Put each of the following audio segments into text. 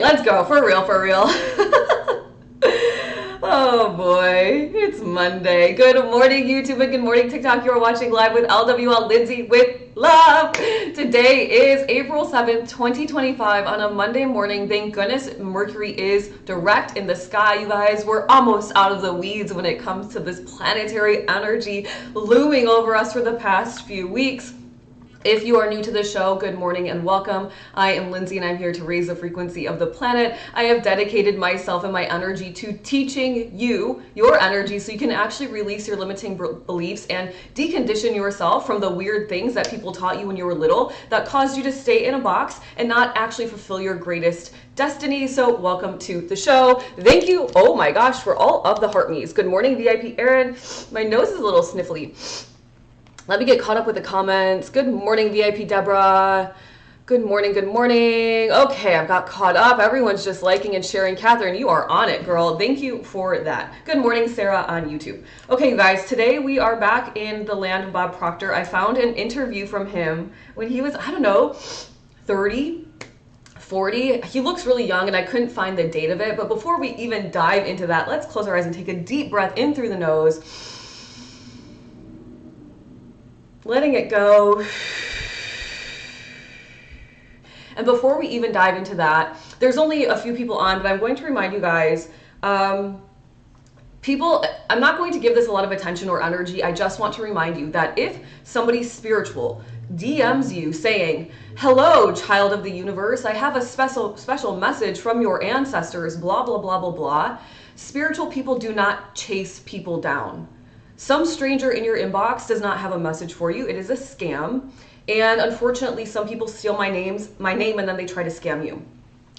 Let's go, for real, for real. Oh boy, it's Monday. Good morning, YouTube, and good morning, TikTok. You are watching live with LWL Lindsay with love. Today is April 7th, 2025 on a Monday morning. Thank goodness Mercury is direct in the sky, you guys. We're almost out of the weeds when it comes to this planetary energy looming over us for the past few weeks. If you are new to the show, good morning and welcome. I am Lindsay and I'm here to raise the frequency of the planet. I have dedicated myself and my energy to teaching you your energy so you can actually release your limiting beliefs and decondition yourself from the weird things that people taught you when you were little that caused you to stay in a box and not actually fulfill your greatest destiny. So welcome to the show. Thank you, oh my gosh, for all of the heart me's. Good morning, VIP Aaron. My nose is a little sniffly. Let me get caught up with the comments. Good morning, VIP Deborah. Good morning, good morning. Okay, I've got caught up. Everyone's just liking and sharing. Catherine, you are on it, girl. Thank you for that. Good morning, Sarah on YouTube. Okay, you guys, today we are back in the land of Bob Proctor. I found an interview from him when he was, I don't know, 30, 40. He looks really young and I couldn't find the date of it. But before we even dive into that, let's close our eyes and take a deep breath in through the nose. Letting it go. And before we even dive into that, there's only a few people on, but I'm going to remind you guys, I'm not going to give this a lot of attention or energy. I just want to remind you that if somebody spiritual DMs you saying, hello, child of the universe, I have a special message from your ancestors, blah, blah, blah, blah, blah. Spiritual people do not chase people down. Some stranger in your inbox does not have a message for you. It is a scam. And unfortunately, some people steal my name, and then they try to scam you.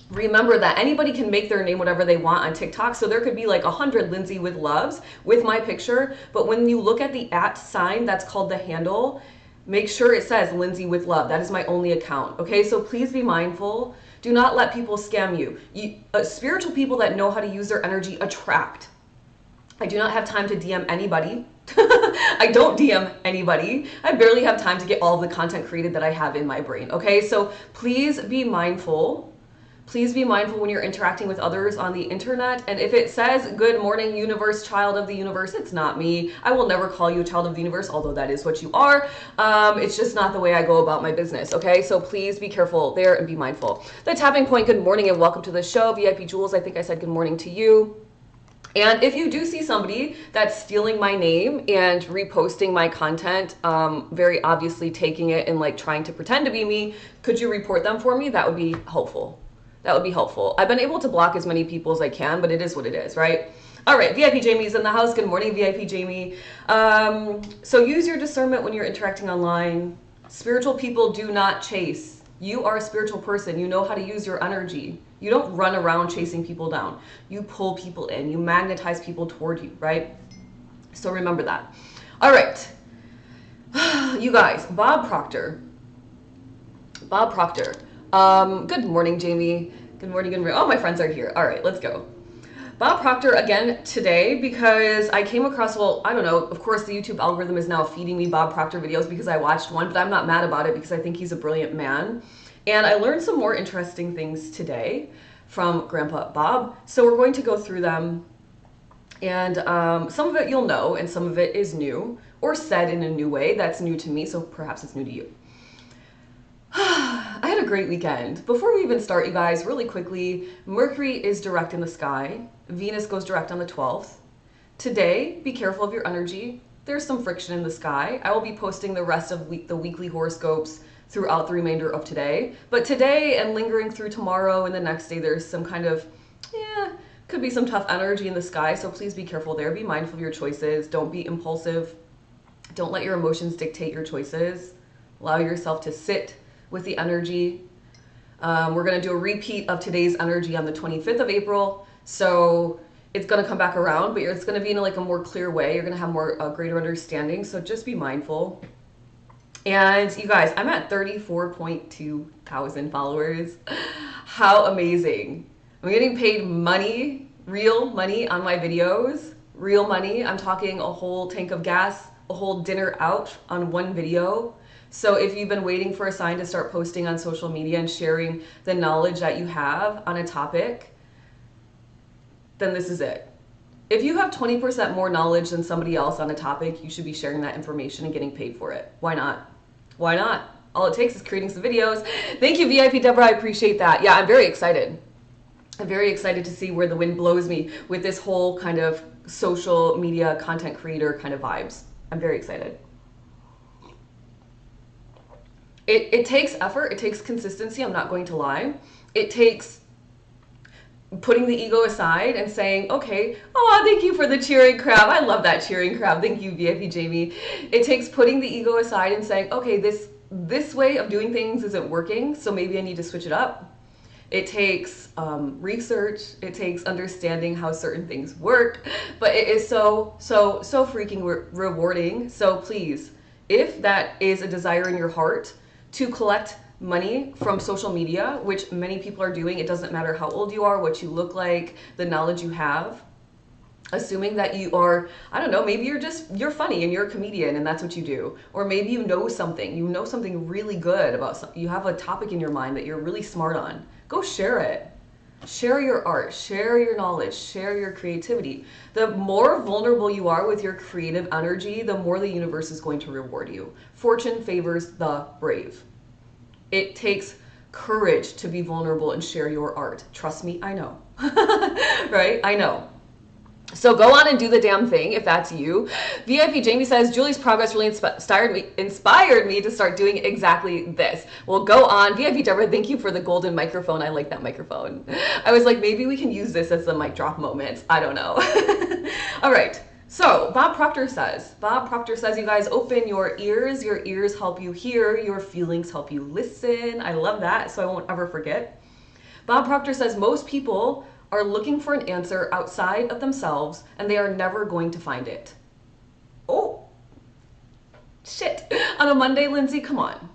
Remember that anybody can make their name whatever they want on TikTok. So there could be like 100 Lindsay with loves with my picture. But when you look at the @ sign, that's called the handle. Make sure it says Lindsay with love. That is my only account. Okay, so please be mindful. Do not let people scam you. Spiritual people that know how to use their energy attract. I do not have time to DM anybody. I don't DM anybody. I barely have time to get all of the content created that I have in my brain. Okay, so please be mindful. Please be mindful when you're interacting with others on the internet. And if it says, good morning, universe, child of the universe, it's not me. I will never call you a child of the universe, although that is what you are. It's just not the way I go about my business. Okay, so please be careful there and be mindful. The tapping point, good morning and welcome to the show. VIP Jules, I think I said good morning to you. And if you do see somebody that's stealing my name and reposting my content, very obviously taking it and like trying to pretend to be me, could you report them for me? That would be helpful. That would be helpful. I've been able to block as many people as I can, but it is what it is, right? All right, VIP Jamie's in the house. Good morning, VIP Jamie. So use your discernment when you're interacting online. Spiritual people do not chase. You are a spiritual person. You know how to use your energy. You don't run around chasing people down. You pull people in. You magnetize people toward you, right? So remember that. All right. You guys, Bob Proctor. Bob Proctor. Good morning, Jamie. Good morning, good morning. Oh, my friends are here. All right, let's go. Bob Proctor again today because I came across, well, I don't know, of course the YouTube algorithm is now feeding me Bob Proctor videos because I watched one, but I'm not mad about it because I think he's a brilliant man. And I learned some more interesting things today from Grandpa Bob. So we're going to go through them. And some of it you'll know, and some of it is new or said in a new way that's new to me. So perhaps it's new to you. I had a great weekend. Before we even start, you guys, really quickly, Mercury is direct in the sky. Venus goes direct on the 12th. Today, be careful of your energy. There's some friction in the sky. I will be posting the rest of the weekly horoscopes throughout the remainder of today. But today and lingering through tomorrow and the next day, there's some kind of, could be some tough energy in the sky. So please be careful there. Be mindful of your choices. Don't be impulsive. Don't let your emotions dictate your choices. Allow yourself to sit with the energy. We're gonna do a repeat of today's energy on the 25th of April. So it's gonna come back around, but it's gonna be in like a more clear way. You're gonna have more greater understanding. So just be mindful. And you guys, I'm at 34.2 thousand followers. How amazing. I'm getting paid money, real money on my videos. Real money. I'm talking a whole tank of gas, a whole dinner out on one video. So if you've been waiting for a sign to start posting on social media and sharing the knowledge that you have on a topic, then this is it. If you have 20% more knowledge than somebody else on a topic, you should be sharing that information and getting paid for it. Why not? Why not? All it takes is creating some videos. Thank you, VIP Deborah. I appreciate that. Yeah, I'm very excited. I'm very excited to see where the wind blows me with this whole kind of social media content creator kind of vibes. I'm very excited. It takes effort. It takes consistency. I'm not going to lie. It takes putting the ego aside and saying, okay, oh, thank you for the cheering crab. I love that cheering crab. Thank you, VIP Jamie. It takes putting the ego aside and saying, okay, this way of doing things isn't working, so maybe I need to switch it up. It takes research. It takes understanding how certain things work, but it is so freaking rewarding. So please, if that is a desire in your heart to collect money from social media, which many people are doing, it doesn't matter how old you are, what you look like, the knowledge you have, assuming that you are, I don't know, maybe you're funny and you're a comedian and that's what you do. Or maybe you know something really good about, you have a topic in your mind that you're really smart on. Go share it. Share your art, share your knowledge, share your creativity. The more vulnerable you are with your creative energy, the more the universe is going to reward you. Fortune favors the brave. It takes courage to be vulnerable and share your art. Trust me, I know. Right? I know. So go on and do the damn thing if that's you. VIP Jamie says, Julie's progress really inspired me to start doing exactly this. Well, go on. VIP Deborah, thank you for the golden microphone. I like that microphone. I was like, maybe we can use this as the mic drop moment. I don't know. All right. So Bob Proctor says, you guys open your ears help you hear, your feelings help you listen. I love that, so I won't ever forget. Bob Proctor says, most people are looking for an answer outside of themselves and they are never going to find it. Oh, shit. On a Monday, Lindsay, come on,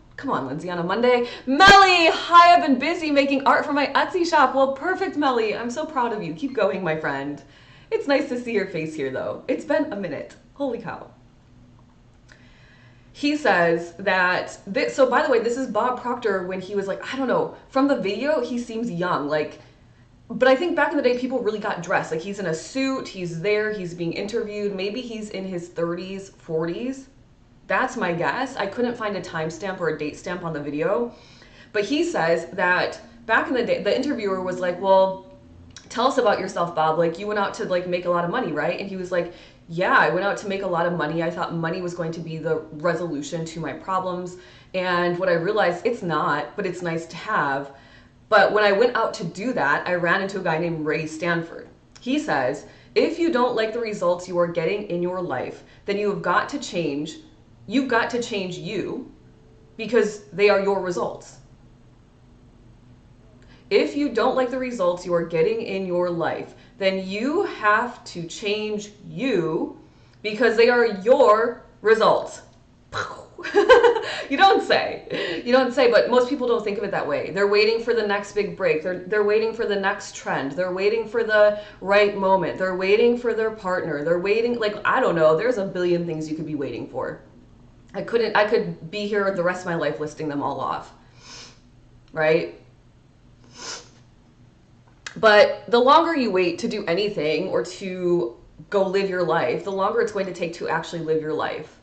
Lindsay, on a Monday. Melly, hi, I've been busy making art for my Etsy shop. Well, perfect, Melly. I'm so proud of you. Keep going, my friend. It's nice to see your face here, though. It's been a minute. Holy cow. He says that, so by the way, this is Bob Proctor when he was like, I don't know, from the video, he seems young, like, but I think back in the day, people really got dressed. Like he's in a suit, he's there, he's being interviewed. Maybe he's in his 30s, 40s. That's my guess. I couldn't find a timestamp or a date stamp on the video. But he says that back in the day, the interviewer was like, well, tell us about yourself, Bob. Like you went out to like make a lot of money, right? And he was like, yeah, I went out to make a lot of money. I thought money was going to be the resolution to my problems. And what I realized, it's not, but it's nice to have. But when I went out to do that, I ran into a guy named Ray Stanford. He says, if you don't like the results you are getting in your life, then you've got to change you because they are your results. If you don't like the results you are getting in your life, then you have to change you because they are your results. You don't say, but most people don't think of it that way. They're waiting for the next big break. They're waiting for the next trend. They're waiting for the right moment. They're waiting for their partner. They're waiting, like, I don't know, there's a billion things you could be waiting for. I could be here the rest of my life listing them all off, right? But the longer you wait to do anything or to go live your life, the longer it's going to take to actually live your life.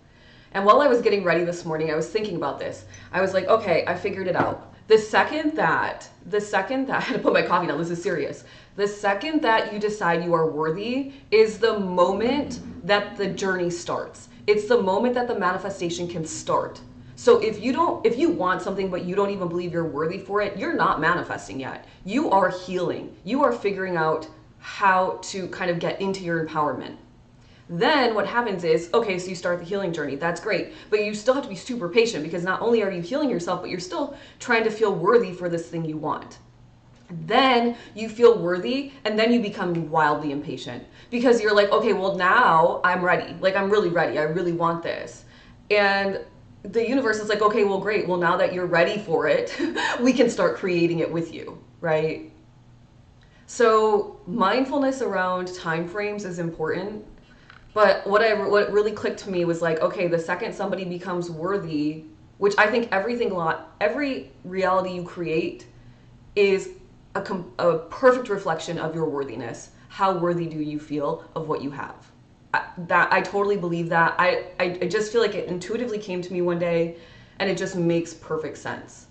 And while I was getting ready this morning, I was thinking about this. I was like, okay, I figured it out. The second that, I had to put my coffee down, this is serious. The second that you decide you are worthy is the moment that the journey starts. It's the moment that the manifestation can start. So if you want something but you don't even believe you're worthy for it, you're not manifesting yet. You are healing. You are figuring out how to kind of get into your empowerment. Then what happens is, okay, so you start the healing journey. That's great. But you still have to be super patient because not only are you healing yourself, but you're still trying to feel worthy for this thing you want. Then you feel worthy and then you become wildly impatient because you're like, okay, well now I'm ready. Like I'm really ready. I really want this. And the universe is like, okay, well great. Well, now that you're ready for it, we can start creating it with you, right? So mindfulness around time frames is important. But what really clicked to me was like, okay, the second somebody becomes worthy, which I think every reality you create is a perfect reflection of your worthiness. How worthy do you feel of what you have? I totally believe that. I just feel like it intuitively came to me one day, and it just makes perfect sense.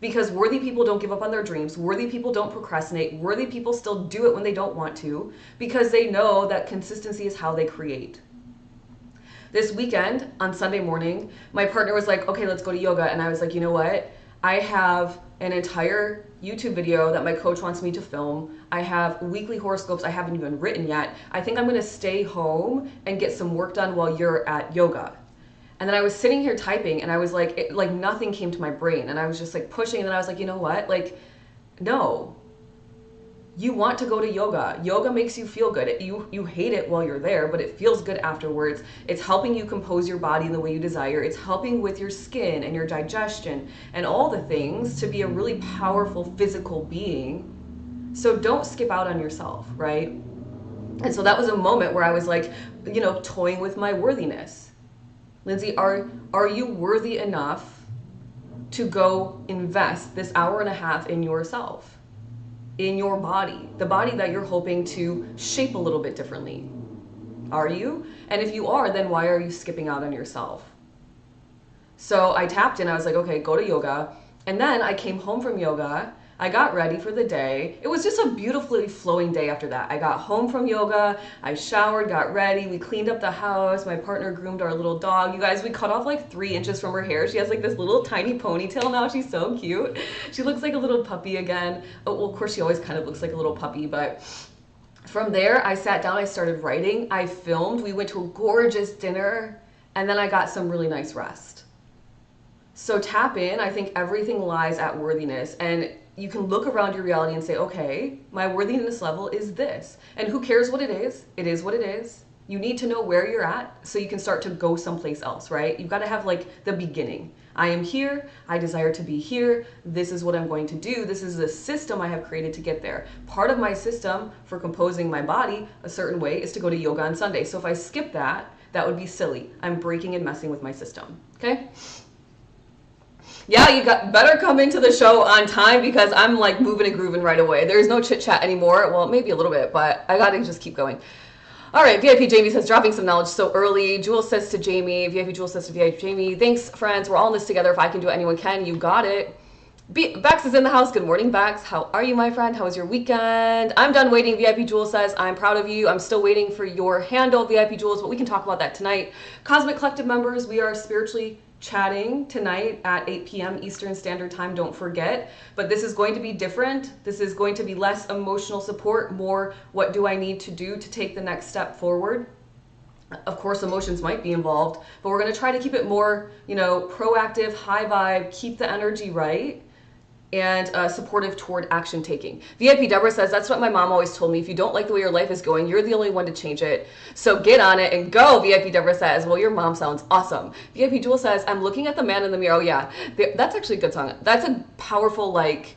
Because worthy people don't give up on their dreams. Worthy people don't procrastinate. Worthy people still do it when they don't want to, because they know that consistency is how they create. This weekend, on Sunday morning, my partner was like, okay, let's go to yoga. And I was like, you know what? I have an entire YouTube video that my coach wants me to film. I have weekly horoscopes I haven't even written yet. I think I'm going to stay home and get some work done while you're at yoga. And then I was sitting here typing, and I was like, like nothing came to my brain. And I was just like pushing, and then I was like, you know what? Like, no. You want to go to yoga. Yoga makes you feel good. You hate it while you're there, but it feels good afterwards. It's helping you compose your body in the way you desire. It's helping with your skin and your digestion and all the things to be a really powerful physical being. So don't skip out on yourself, right? And so that was a moment where I was like, you know, toying with my worthiness. Lindsay, are you worthy enough to go invest this hour and a half in yourself, in your body, the body that you're hoping to shape a little bit differently? Are you? And if you are, then why are you skipping out on yourself? So I tapped in, I was like, okay, go to yoga. And then I came home from yoga. I got ready for the day. It was just a beautifully flowing day after that. I got home from yoga, I showered, got ready, we cleaned up the house, my partner groomed our little dog. You guys, we cut off like 3 inches from her hair. She has like this little tiny ponytail now. She's so cute. She looks like a little puppy again. Oh, well, of course she always kind of looks like a little puppy, but from there I sat down, I started writing, I filmed, we went to a gorgeous dinner, and then I got some really nice rest. So tap in. I think everything lies at worthiness, and you can look around your reality and say, okay, my worthiness level is this. And who cares what it is? It is what it is. You need to know where you're at so you can start to go someplace else, right? You've got to have like the beginning. I am here. I desire to be here. This is what I'm going to do. This is the system I have created to get there. Part of my system for composing my body a certain way is to go to yoga on Sunday. So if I skip that, that would be silly. I'm breaking and messing with my system, okay? Yeah, you better come into the show on time, because I'm like moving and grooving right away. There's no chit chat anymore. Well, maybe a little bit, but I gotta just keep going. All right, VIP Jamie says, dropping some knowledge so early. Jewel says to Jamie, VIP Jewel says to VIP Jamie, thanks friends, we're all in this together. If I can do it, anyone can. You got it. Bex is in the house. Good morning, Bex. How are you, my friend? How was your weekend? I'm done waiting. VIP Jewel says, I'm proud of you. I'm still waiting for your handle, VIP Jewels, but we can talk about that tonight. Cosmic Collective members, we are spiritually chatting tonight at 8 p.m. Eastern Standard Time, don't forget. But this is going to be different. This is going to be less emotional support, more what do I need to do to take the next step forward. Of course, emotions might be involved, but we're going to try to keep it more, you know, proactive, high vibe, keep the energy right, and supportive toward action taking. VIP Deborah says, that's what my mom always told me. If you don't like the way your life is going, you're the only one to change it. So get on it and go. VIP Deborah says, well, your mom sounds awesome. VIP Jewel says, I'm looking at the man in the mirror. Oh yeah, that's actually a good song. That's a powerful, like,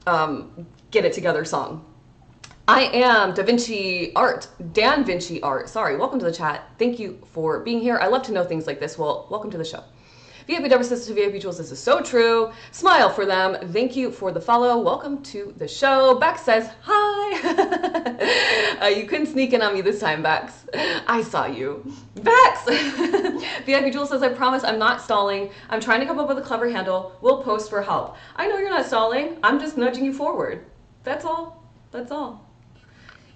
get it together song. I am Da Vinci Art, Dan Vinci Art. Sorry, welcome to the chat. Thank you for being here. I love to know things like this. Well, welcome to the show. VIP Deborah says to VIP Jules, this is so true. Smile for them. Thank you for the follow. Welcome to the show. Bex says, hi. You couldn't sneak in on me this time, Bex. I saw you. Bex! VIP Jules says, I promise I'm not stalling. I'm trying to come up with a clever handle. We'll post for help. I know you're not stalling. I'm just nudging you forward. That's all. That's all.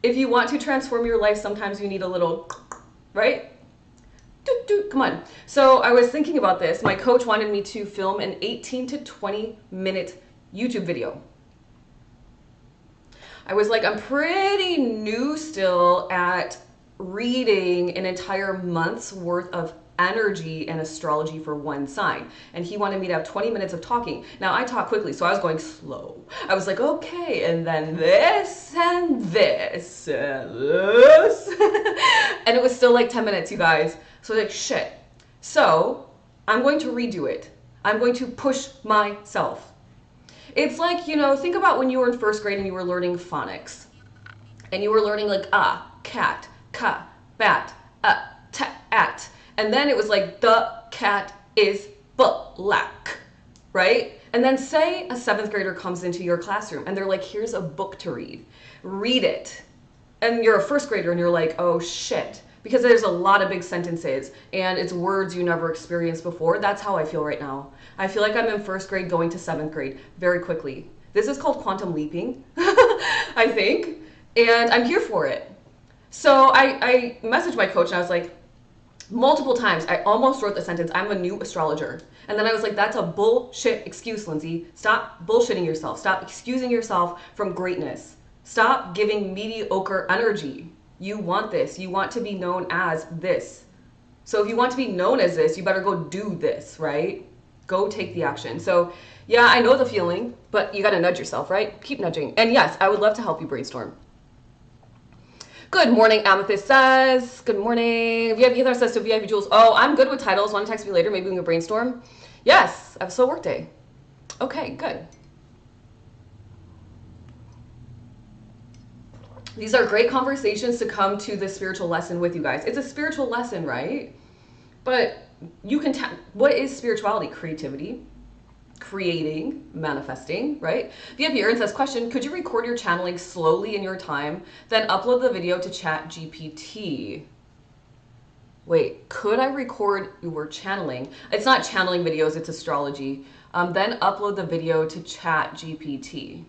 If you want to transform your life, sometimes you need a little, right? Come on. So I was thinking about this. My coach wanted me to film an 18 to 20 minute YouTube video. I was like, I'm pretty new still at reading an entire month's worth of energy and astrology for one sign. And he wanted me to have 20 minutes of talking. Now I talk quickly, so I was going slow. I was like, okay, and then this and this and this. And it was still like 10 minutes, you guys. So like, shit. So I'm going to redo it. I'm going to push myself. It's like, you know, think about when you were in first grade and you were learning phonics. And you were learning like cat, ka, bat, at. And then it was like, the cat is black, right? And then say a seventh grader comes into your classroom and they're like, here's a book to read. Read it. And you're a first grader and you're like, oh shit. Because there's a lot of big sentences and it's words you never experienced before. That's how I feel right now. I feel like I'm in first grade going to seventh grade very quickly. This is called quantum leaping, I think. And I'm here for it. So I messaged my coach and I was like, multiple times, I almost wrote the sentence, I'm a new astrologer. And then I was like, that's a bullshit excuse, Lindsay. Stop bullshitting yourself. Stop excusing yourself from greatness. Stop giving mediocre energy. You want this. You want to be known as this. So if you want to be known as this, you better go do this, right? Go take the action. So yeah, I know the feeling, but you got to nudge yourself, right? Keep nudging. And yes, I would love to help you brainstorm. Good morning, Amethyst says. Good morning. VIP Heather says to VIP Jules. Oh, I'm good with titles. Want to text me later? Maybe we can brainstorm. Yes, episode workday. Okay, good. These are great conversations to come to the spiritual lesson with you guys. It's a spiritual lesson, right? But you can what is spirituality? Creativity, creating, manifesting, right? VIP Erin says, question, could you record your channeling slowly in your time, then upload the video to Chat GPT? Wait, could I record your channeling? It's not channeling videos, it's astrology. Then upload the video to Chat GPT.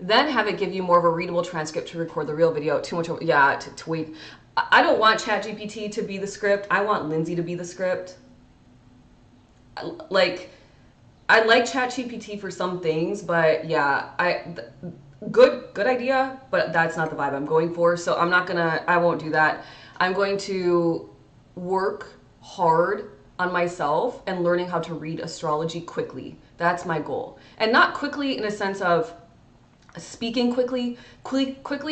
Then have it give you more of a readable transcript to record the real video. Too much, yeah, to wait. I don't want Chat GPT to be the script. I want Lindsay to be the script. Like, I like ChatGPT for some things, but yeah, good idea, but that's not the vibe I'm going for. So I won't do that. I'm going to work hard on myself and learning how to read astrology quickly. That's my goal. And not quickly in a sense of speaking quickly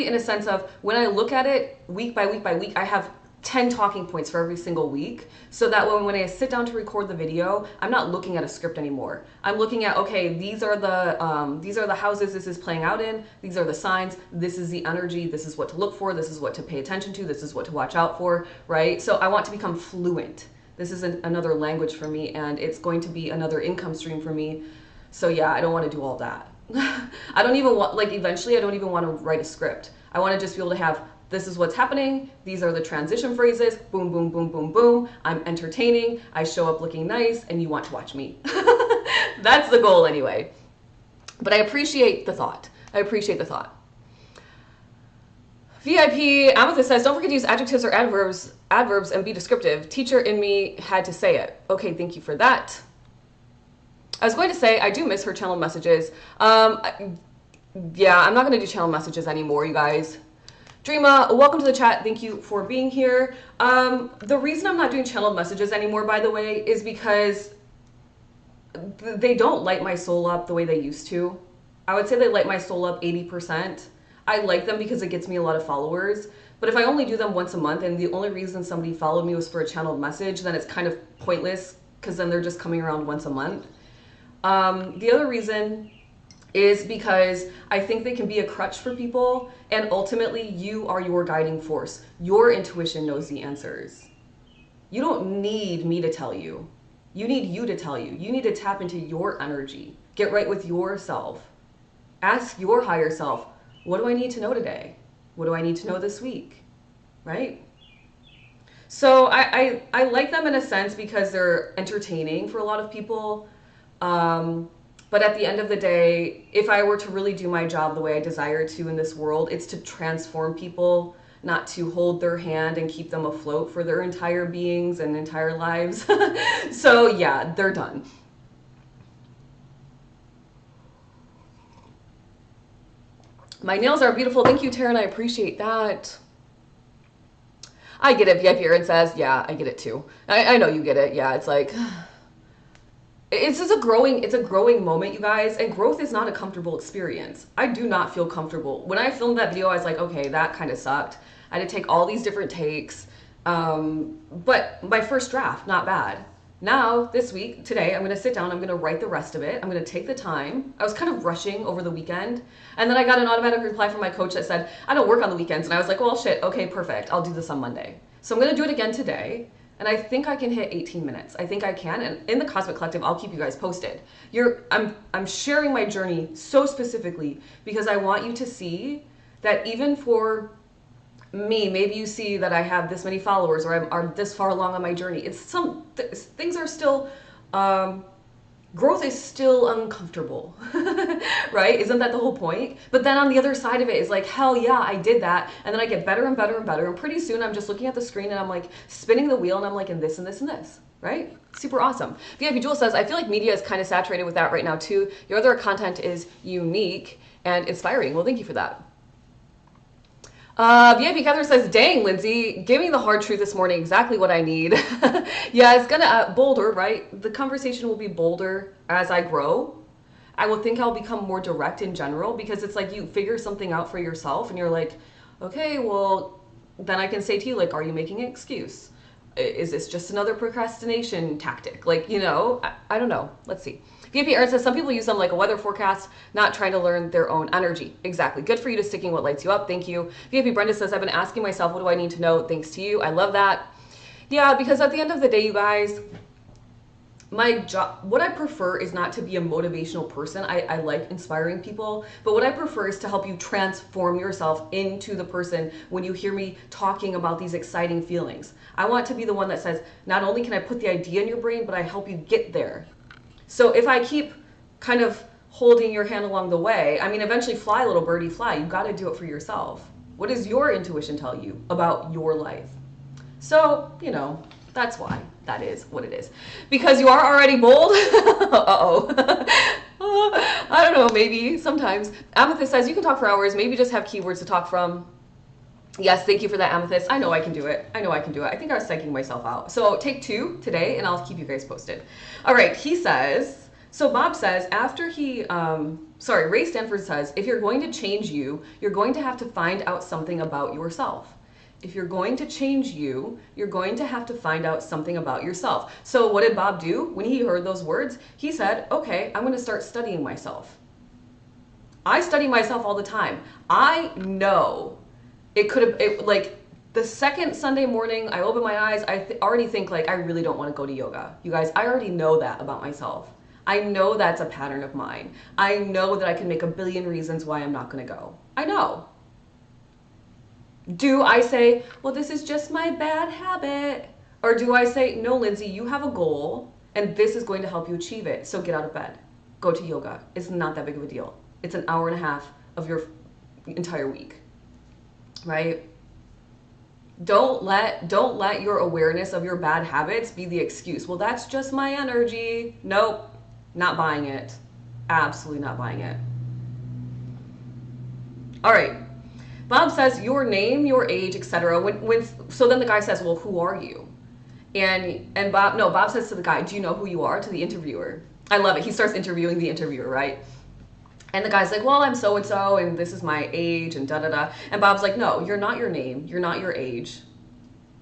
in a sense of when I look at it week by week by week, I have 10 talking points for every single week, so that when I sit down to record the video, I'm not looking at a script anymore. I'm looking at, okay, these are the houses this is playing out in, these are the signs, this is the energy, this is what to look for, this is what to pay attention to, this is what to watch out for, right? So I want to become fluent. This is another language for me, and it's going to be another income stream for me. So yeah, I don't want to do all that. I don't even want, like, eventually I don't even want to write a script. I want to just be able to have, this is what's happening, these are the transition phrases, boom, boom, boom, boom, boom. I'm entertaining, I show up looking nice, and you want to watch me. That's the goal anyway. But I appreciate the thought. I appreciate the thought. VIP Amethyst says, don't forget to use adjectives or adverbs and be descriptive. Teacher in me had to say it. Okay, thank you for that. I was going to say, I do miss her channel messages. Yeah, I'm not going to do channel messages anymore, you guys. Dreama, welcome to the chat. Thank you for being here. The reason I'm not doing channel messages anymore, by the way, is because they don't light my soul up the way they used to. I would say they light my soul up 80%. I like them because it gets me a lot of followers. But if I only do them once a month and the only reason somebody followed me was for a channeled message, then it's kind of pointless because then they're just coming around once a month. The other reason is because I think they can be a crutch for people, and ultimately you are your guiding force. Your intuition knows the answers. You don't need me to tell you. You need you to tell you. You need to tap into your energy. Get right with yourself. Ask your higher self, what do I need to know today? What do I need to know this week? Right? So I like them in a sense because they're entertaining for a lot of people. But at the end of the day, if I were to really do my job the way I desire to in this world, it's to transform people, not to hold their hand and keep them afloat for their entire beings and entire lives. So yeah, they're done. My nails are beautiful. Thank you, Taryn. I appreciate that. I get it. VIP Erin says, yeah, I get it too. I know you get it. Yeah, it's like... It's a growing moment, you guys, and growth is not a comfortable experience. I do not feel comfortable. When I filmed that video, I was like, okay, that kind of sucked. I had to take all these different takes, but my first draft, not bad. Now, this week, today, I'm going to sit down, I'm going to write the rest of it. I'm going to take the time. I was kind of rushing over the weekend, and then I got an automatic reply from my coach that said, I don't work on the weekends, and I was like, well, shit, okay, perfect. I'll do this on Monday. So I'm going to do it again today. And I think I can hit 18 minutes. I think I can. And in the Cosmic Collective, I'll keep you guys posted. I'm sharing my journey so specifically because I want you to see that even for me, maybe you see that I have this many followers or I'm this far along on my journey. Things are still, growth is still uncomfortable, right? Isn't that the whole point? But then on the other side of it is like, hell yeah, I did that. And then I get better and better and better. And pretty soon I'm just looking at the screen and I'm like spinning the wheel and I'm like in this and this and this, right? Super awesome. VIP Jewel says, I feel like media is kind of saturated with that right now too. Your other content is unique and inspiring. Well, thank you for that. VIP Catherine says, dang, Lindsay, give me the hard truth this morning. Exactly what I need. Yeah, it's gonna bolder, right? The conversation will be bolder as I grow. I will think I'll become more direct in general because it's like you figure something out for yourself and you're like, okay, well, then I can say to you, like, are you making an excuse? Is this just another procrastination tactic? Like, you know, I don't know. Let's see. VIP Aaron says, some people use them like a weather forecast, not trying to learn their own energy. Exactly. Good for you to sticking what lights you up. Thank you. VIP Brenda says, I've been asking myself, what do I need to know? Thanks to you. I love that. Yeah, because at the end of the day, you guys, my job, what I prefer is not to be a motivational person. I like inspiring people, but what I prefer is to help you transform yourself into the person when you hear me talking about these exciting feelings. I want to be the one that says, not only can I put the idea in your brain, but I help you get there. So if I keep kind of holding your hand along the way, I mean, eventually fly, little birdie, fly. You got to do it for yourself. What does your intuition tell you about your life? So, you know, that's why that is what it is. Because you are already bold. Uh-oh. I don't know, maybe sometimes. Amethyst says you can talk for hours. Maybe just have keywords to talk from. Yes, thank you for that, Amethyst. I know I can do it. I know I can do it. I think I was psyching myself out. So take 2 today, and I'll keep you guys posted. All right, he says, so Bob says, after he, Ray Stanford says, if you're going to change you, you're going to have to find out something about yourself. If you're going to change you, you're going to have to find out something about yourself. So what did Bob do when he heard those words? He said, okay, I'm going to start studying myself. I study myself all the time. I know it could have, like, the second Sunday morning I open my eyes, I already think, like, I really don't want to go to yoga. You guys, I already know that about myself. I know that's a pattern of mine. I know that I can make a billion reasons why I'm not going to go. I know. Do I say, well, this is just my bad habit? Or do I say, no, Lindsay, you have a goal, and this is going to help you achieve it. So get out of bed. Go to yoga. It's not that big of a deal. It's an hour and a half of your entire week. Right? Don't let your awareness of your bad habits be the excuse. Well, that's just my energy. Nope, not buying it. Absolutely not buying it. All right. Bob says your name, your age, etc. So then the guy says, well, who are you? And Bob says to the guy, do you know who you are? To the interviewer. I love it. He starts interviewing the interviewer, right? And the guy's like, well, I'm so-and-so, and this is my age, and da-da-da. And Bob's like, no, you're not your name. You're not your age.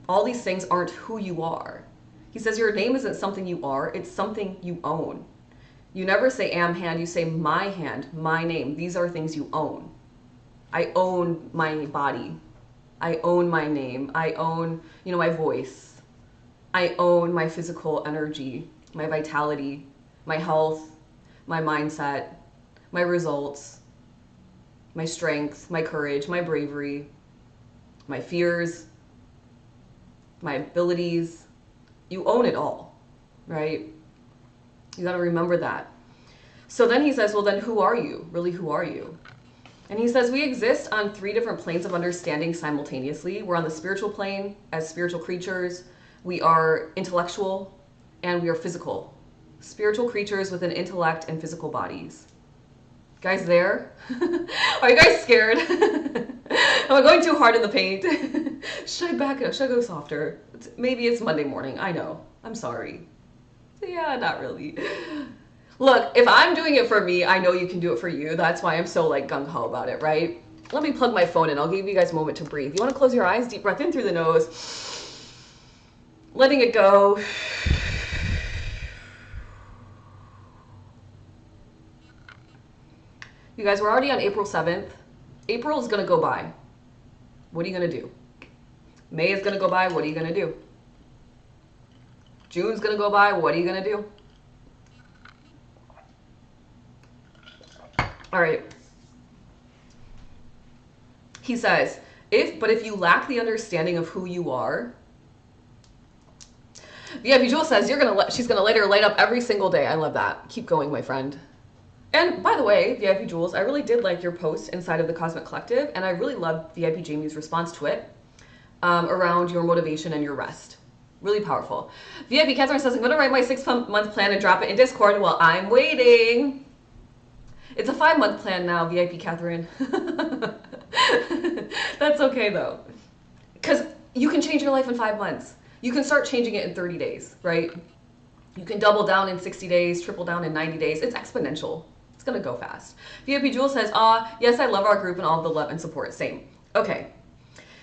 All these things aren't who you are. He says your name isn't something you are. It's something you own. You never say am hand. You say my hand, my name. These are things you own. I own my body. I own my name. I own, my voice. I own my physical energy, my vitality, my health, my mindset, my results, my strength, my courage, my bravery, my fears, my abilities. You own it all, right? You got to remember that. So then he says, well, then who are you? Really, who are you? And he says, we exist on 3 different planes of understanding simultaneously. We're on the spiritual plane as spiritual creatures. We are intellectual and we are physical. Spiritual creatures with an intellect and physical bodies. Guys there? Are you guys scared? Am I going too hard in the paint? Should I back up? Should I go softer? Maybe it's Monday morning. I know. I'm sorry. Yeah, not really. Look, if I'm doing it for me, I know you can do it for you. That's why I'm so like gung-ho about it, right? Let me plug my phone in. I'll give you guys a moment to breathe. You want to close your eyes? Deep breath in through the nose. Letting it go. You guys, we're already on April 7th. April is going to go by. What are you going to do? May is going to go by. What are you going to do? June's gonna go by. What are you gonna do? All right. He says, if you lack the understanding of who you are, VIP Jewel says she's gonna let her light up every single day. I love that. Keep going, my friend. And by the way, VIP Jules, I really did like your post inside of the Cosmic Collective, and I really loved VIP Jamie's response to it around your motivation and your rest. Really powerful. VIP Catherine says, I'm going to write my 6-month plan and drop it in Discord while I'm waiting. It's a 5-month plan now, VIP Catherine. That's okay, though. Because you can change your life in 5 months. You can start changing it in 30 days, right? You can double down in 60 days, triple down in 90 days. It's exponential. It's going to go fast. VIP Jewel says, yes, I love our group and all the love and support. Same. Okay.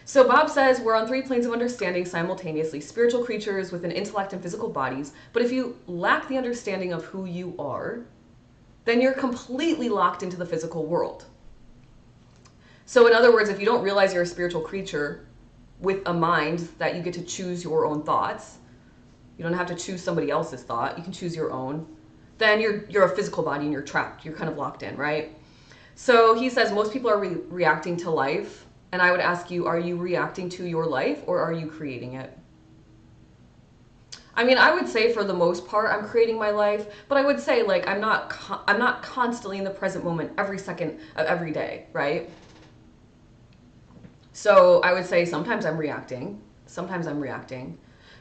So Bob says, we're on 3 planes of understanding simultaneously, spiritual creatures with an intellect and physical bodies. But if you lack the understanding of who you are, then you're completely locked into the physical world. So in other words, if you don't realize you're a spiritual creature with a mind that you get to choose your own thoughts, you don't have to choose somebody else's thought, you can choose your own, then you're a physical body and you're trapped. You're kind of locked in, right? So he says most people are reacting to life. And I would ask you, are you reacting to your life or are you creating it? I mean, I would say for the most part, I'm creating my life, but I would say like, I'm not constantly in the present moment every second of every day, right? So I would say sometimes I'm reacting,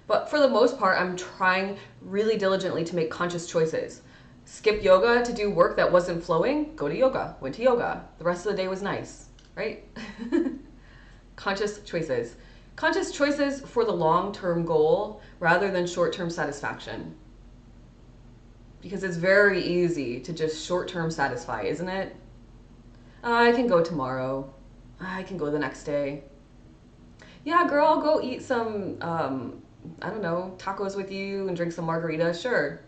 but for the most part, I'm trying really diligently to make conscious choices. Skip yoga to do work that wasn't flowing, go to yoga, went to yoga. The rest of the day was nice, right? Conscious choices. Conscious choices for the long-term goal rather than short-term satisfaction. Because it's very easy to just short-term satisfy, isn't it? I can go tomorrow. I can go the next day. Yeah, girl, I'll go eat some, I don't know, tacos with you and drink some margaritas. Sure.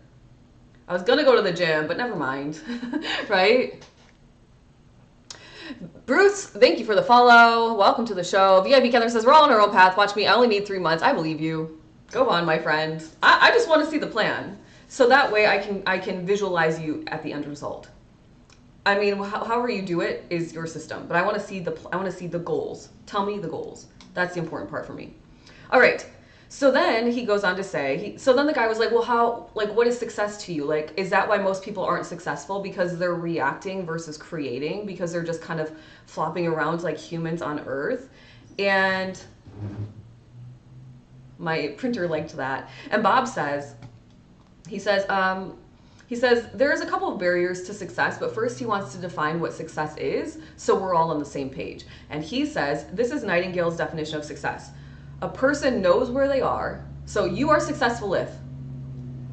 I was gonna go to the gym, but never mind, right? Bruce, thank you for the follow. Welcome to the show. VIP Catherine says, we're all on our own path. Watch me. I only need 3 months. I believe you. Go on, my friend. I just want to see the plan. So that way I can visualize you at the end result. I mean, however you do it is your system, but I want to see the goals. Tell me the goals. That's the important part for me. All right. So then he goes on to say, so then the guy was like, well, what is success to you? Like, is that why most people aren't successful? Because they're reacting versus creating, because they're just kind of flopping around like humans on Earth. And my printer liked that. And Bob says, he says, there's a couple of barriers to success, but first he wants to define what success is, so we're all on the same page. And he says, this is Nightingale's definition of success. A person knows where they are, so you are successful if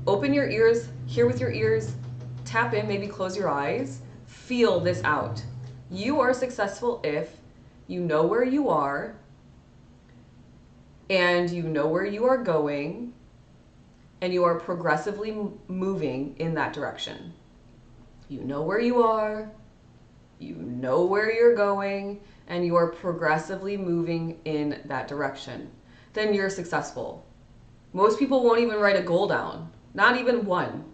open your ears, hear with your ears, tap in, maybe close your eyes, feel this out. You are successful if you know where you are and you know where you are going and you are progressively moving in that direction. You know where you are, you know where you're going, and you are progressively moving in that direction. Then you're successful. Most people won't even write a goal down, not even one.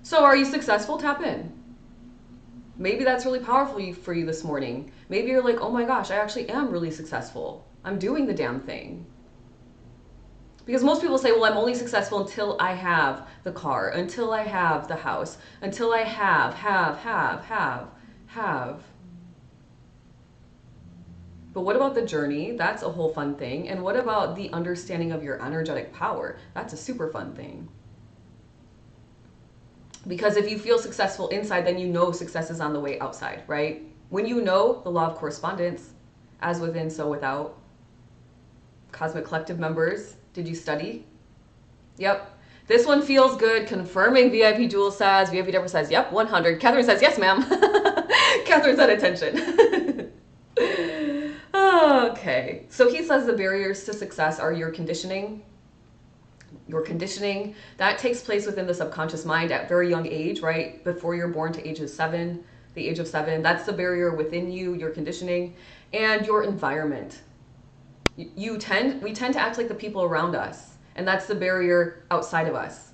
So are you successful? Tap in. Maybe that's really powerful for you this morning. Maybe you're like, oh my gosh, I actually am really successful. I'm doing the damn thing. Because most people say, well, I'm only successful until I have the car, until I have the house, until I have. But what about the journey? That's a whole fun thing. And what about the understanding of your energetic power? That's a super fun thing. Because if you feel successful inside, then you know success is on the way outside, right? When you know the law of correspondence, as within, so without. Cosmic Collective members, did you study? Yep. This one feels good. Confirming, VIP Jewel says. VIP Deborah says, yep, 100. Catherine says, yes, ma'am. Catherine's at attention. Okay. So he says the barriers to success are your conditioning. Your conditioning, that takes place within the subconscious mind at very young age, right? Before you're born to the age of 7. That's the barrier within you, your conditioning, and your environment. We tend to act like the people around us, and that's the barrier outside of us.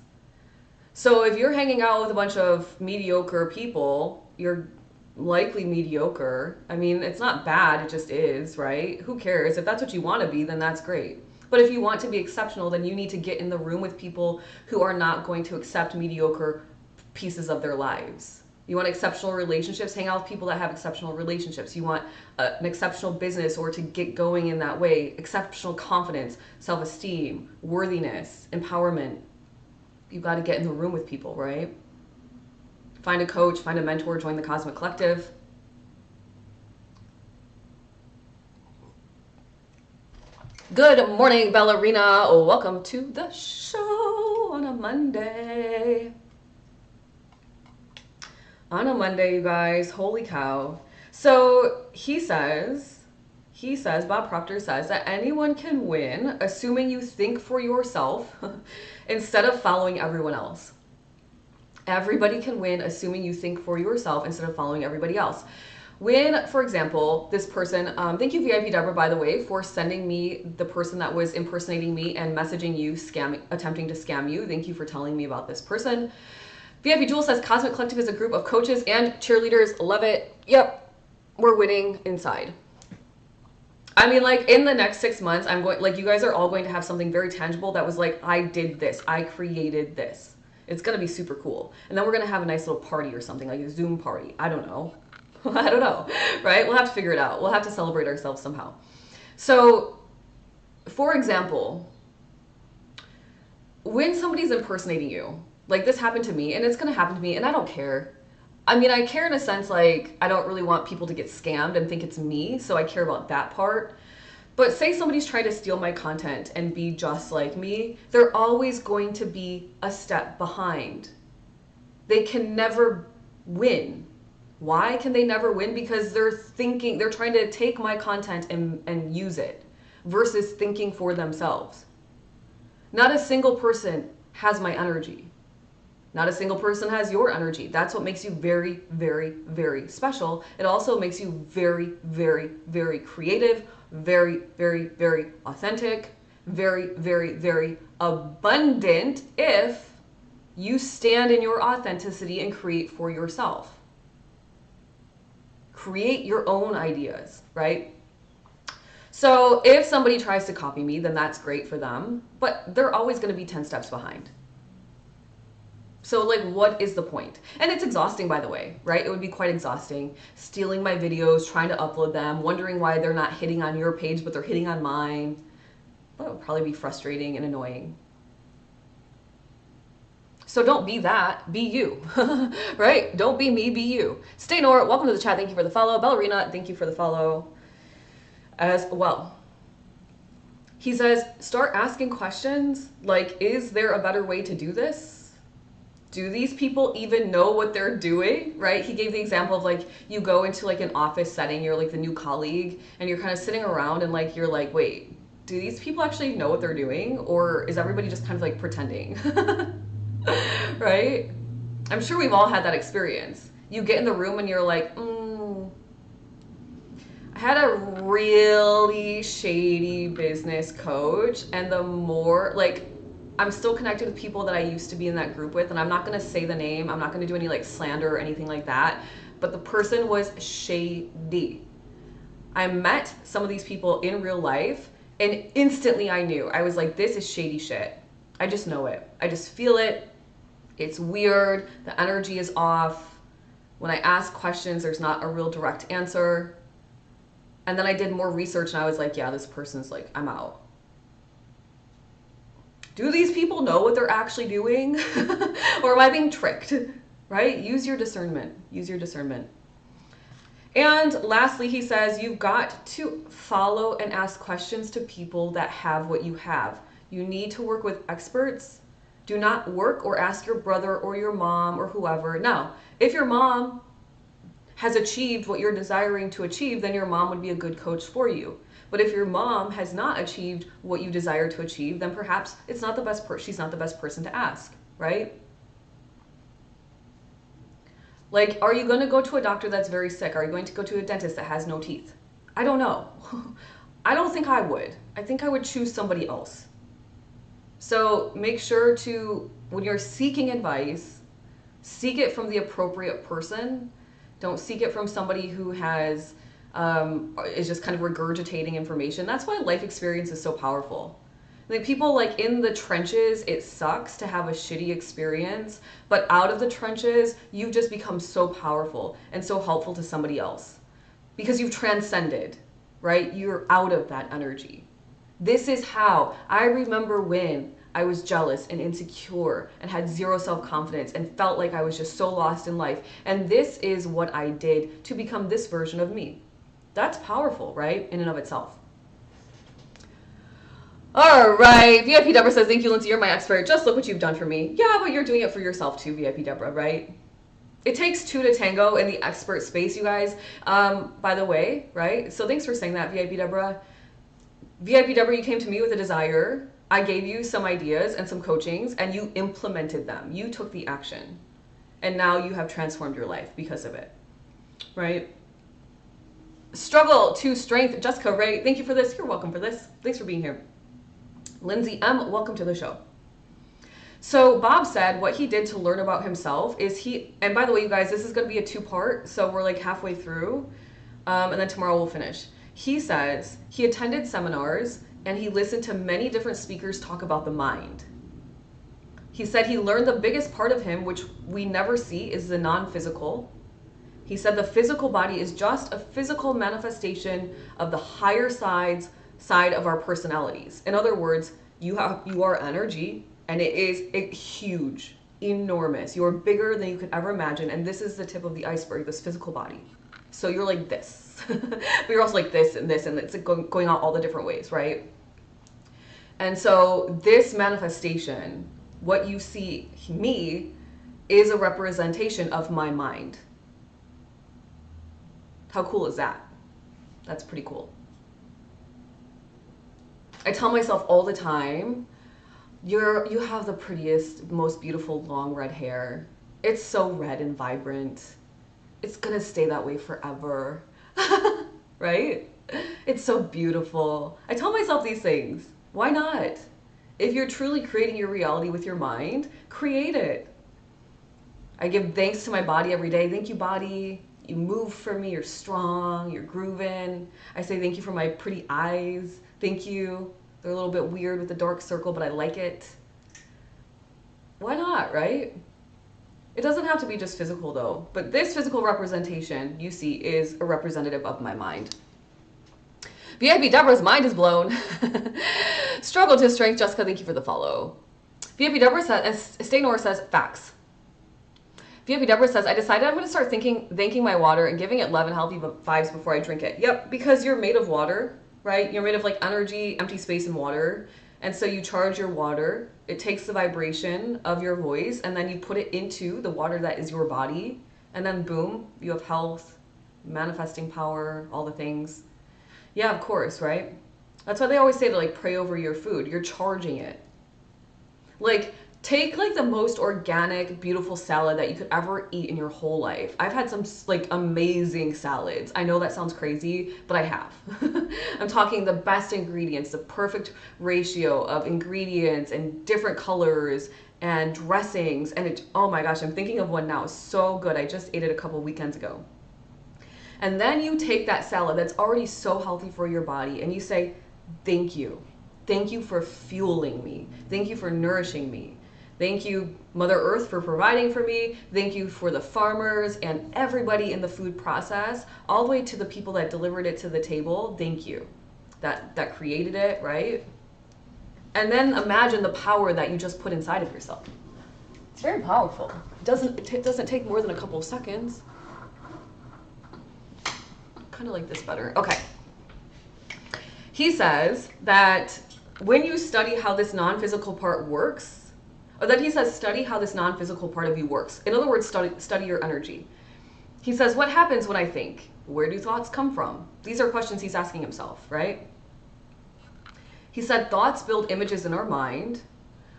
So if you're hanging out with a bunch of mediocre people, you're likely mediocre. I mean, it's not bad, it just is, right? Who cares? If that's what you want to be, then that's great. But if you want to be exceptional, then you need to get in the room with people who are not going to accept mediocre pieces of their lives. You want exceptional relationships? Hang out with people that have exceptional relationships. You want an exceptional business or to get going in that way, exceptional confidence, self-esteem, worthiness, empowerment. You got to get in the room with people, right? Find a coach, find a mentor, join the Cosmic Collective. Good morning, Ballerina. Welcome to the show on a Monday. On a Monday, you guys. Holy cow. So he says, Bob Proctor says that anyone can win, assuming you think for yourself instead of following everyone else. Everybody can win, assuming you think for yourself instead of following everybody else. When, for example, this person, thank you VIP Deborah, by the way, for sending me the person that was impersonating me and messaging you, attempting to scam you. Thank you for telling me about this person. VIP Jewel says Cosmic Collective is a group of coaches and cheerleaders. Love it. Yep, we're winning inside. I mean, like, in the next 6 months, you guys are all going to have something very tangible that was like, I did this, I created this. It's gonna be super cool. And then we're gonna have a nice little party or something, like a Zoom party. I don't know. I don't know, right? We'll have to figure it out. We'll have to celebrate ourselves somehow. So, for example, when somebody's impersonating you, like this happened to me, and it's gonna happen to me, and I don't care. I mean, I care in a sense, like, I don't really want people to get scammed and think it's me, so I care about that part. But say somebody's trying to steal my content and be just like me, they're always going to be a step behind. They can never win. Why can they never win? Because they're trying to take my content and use it versus thinking for themselves. Not a single person has my energy. Not a single person has your energy. That's what makes you very, very, very special. It also makes you very, very, very creative, very, very, very authentic, very, very, very abundant if you stand in your authenticity and create for yourself. Create your own ideas, right? So if somebody tries to copy me, then that's great for them, but they're always going to be 10 steps behind. So like, what is the point? And it's exhausting, by the way, right? It would be quite exhausting stealing my videos, trying to upload them, wondering why they're not hitting on your page, but they're hitting on mine. That would probably be frustrating and annoying. So don't be that, be you, right? Don't be me, be you. Stay Nora, welcome to the chat. Thank you for the follow. Ballerina, thank you for the follow as well. He says, start asking questions like, is there a better way to do this? Do these people even know what they're doing, right? He gave the example of like, you go into like an office setting, you're like the new colleague and you're kind of sitting around and like, you're like, wait, do these people actually know what they're doing? Or is everybody just kind of like pretending? Right? I'm sure we've all had that experience. You get in the room and you're like, I had a really shady business coach, and the more, like, I'm still connected with people that I used to be in that group with, and I'm not going to say the name, I'm not going to do any like slander or anything like that, but the person was shady. I met some of these people in real life, and instantly I knew. I was like, this is shady shit. I just know it. I just feel it. It's weird. The energy is off. When I ask questions, there's not a real direct answer. And then I did more research and I was like, yeah, this person's like, I'm out. Do these people know what they're actually doing? Or am I being tricked? Right? Use your discernment. Use your discernment. And lastly, he says, you've got to follow and ask questions to people that have what you have. You need to work with experts. Do not work or ask your brother or your mom or whoever. Now, if your mom has achieved what you're desiring to achieve, then your mom would be a good coach for you. But if your mom has not achieved what you desire to achieve, then perhaps it's not the best she's not the best person to ask, right? Like, are you going to go to a doctor that's very sick? Are you going to go to a dentist that has no teeth? I don't know. I don't think I would. I think I would choose somebody else. So make sure to, when you're seeking advice, seek it from the appropriate person. Don't seek it from somebody who has is just kind of regurgitating information. That's why life experience is so powerful. Like people like in the trenches, it sucks to have a shitty experience, but out of the trenches, you've just become so powerful and so helpful to somebody else because you've transcended, right? You're out of that energy. This is how I remember when I was jealous and insecure and had zero self-confidence and felt like I was just so lost in life. And this is what I did to become this version of me. That's powerful, right? In and of itself. All right. VIP Deborah says, thank you, Lindsay. You're my expert. Just look what you've done for me. Yeah, but you're doing it for yourself too, VIP Deborah, right? It takes two to tango in the expert space, you guys. By the way, right? So thanks for saying that, VIP Deborah. VIP Deborah, you came to me with a desire. I gave you some ideas and some coachings, and you implemented them. You took the action. And now you have transformed your life because of it, right? Struggle to strength. Jessica Ray, thank you for this. You're welcome for this. Thanks for being here. Lindsay M, welcome to the show. So Bob said what he did to learn about himself is and by the way, you guys, this is going to be a two-part, so we're like halfway through, and then tomorrow we'll finish. He says he attended seminars and he listened to many different speakers talk about the mind. He said he learned the biggest part of him, which we never see, is the non-physical. He said the physical body is just a physical manifestation of the higher side of our personalities. In other words, you are energy, and it is huge, enormous. You're bigger than you could ever imagine, and this is the tip of the iceberg, this physical body. So you're like this. But you're also like this, and it's going out all the different ways, right? And so this manifestation, what you see me, is a representation of my mind. How cool is that? That's pretty cool. I tell myself all the time, you have the prettiest, most beautiful long red hair. It's so red and vibrant. It's gonna stay that way forever. Right? It's so beautiful. I tell myself these things. Why not? If you're truly creating your reality with your mind, create it. I give thanks to my body every day. Thank you, body. You move for me. You're strong. You're grooving. I say thank you for my pretty eyes. Thank you. They're a little bit weird with the dark circle, but I like it. Why not, right? It doesn't have to be just physical though, but this physical representation you see is a representative of my mind. VIP Deborah's mind is blown. Struggle to strength. Jessica, thank you for the follow. VIP Deborah says, Staynor says, facts. VIP Deborah says, I decided I'm going to start thanking my water and giving it love and healthy vibes before I drink it. Yep, because you're made of water, right? You're made of like energy, empty space, and water. And so you charge your water, it takes the vibration of your voice, and then you put it into the water that is your body, and then boom, you have health, manifesting power, all the things. Yeah, of course, right? That's why they always say to like pray over your food. You're charging it. Like take like the most organic, beautiful salad that you could ever eat in your whole life. I've had some like amazing salads. I know that sounds crazy, but I have. I'm talking the best ingredients, the perfect ratio of ingredients and different colors and dressings. And it, oh my gosh, I'm thinking of one now. It's so good. I just ate it a couple weekends ago. And then you take that salad that's already so healthy for your body and you say, thank you. Thank you for fueling me. Thank you for nourishing me. Thank you, Mother Earth, for providing for me. Thank you for the farmers and everybody in the food process, all the way to the people that delivered it to the table. Thank you. That created it, right? And then imagine the power that you just put inside of yourself. It's very powerful. It doesn't take more than a couple of seconds. Kind of like this better. Okay. He says that when you study how this non-physical part works, or that he says, study how this non-physical part of you works. In other words, study your energy. He says, what happens when I think? Where do thoughts come from? These are questions he's asking himself, right? He said, thoughts build images in our mind,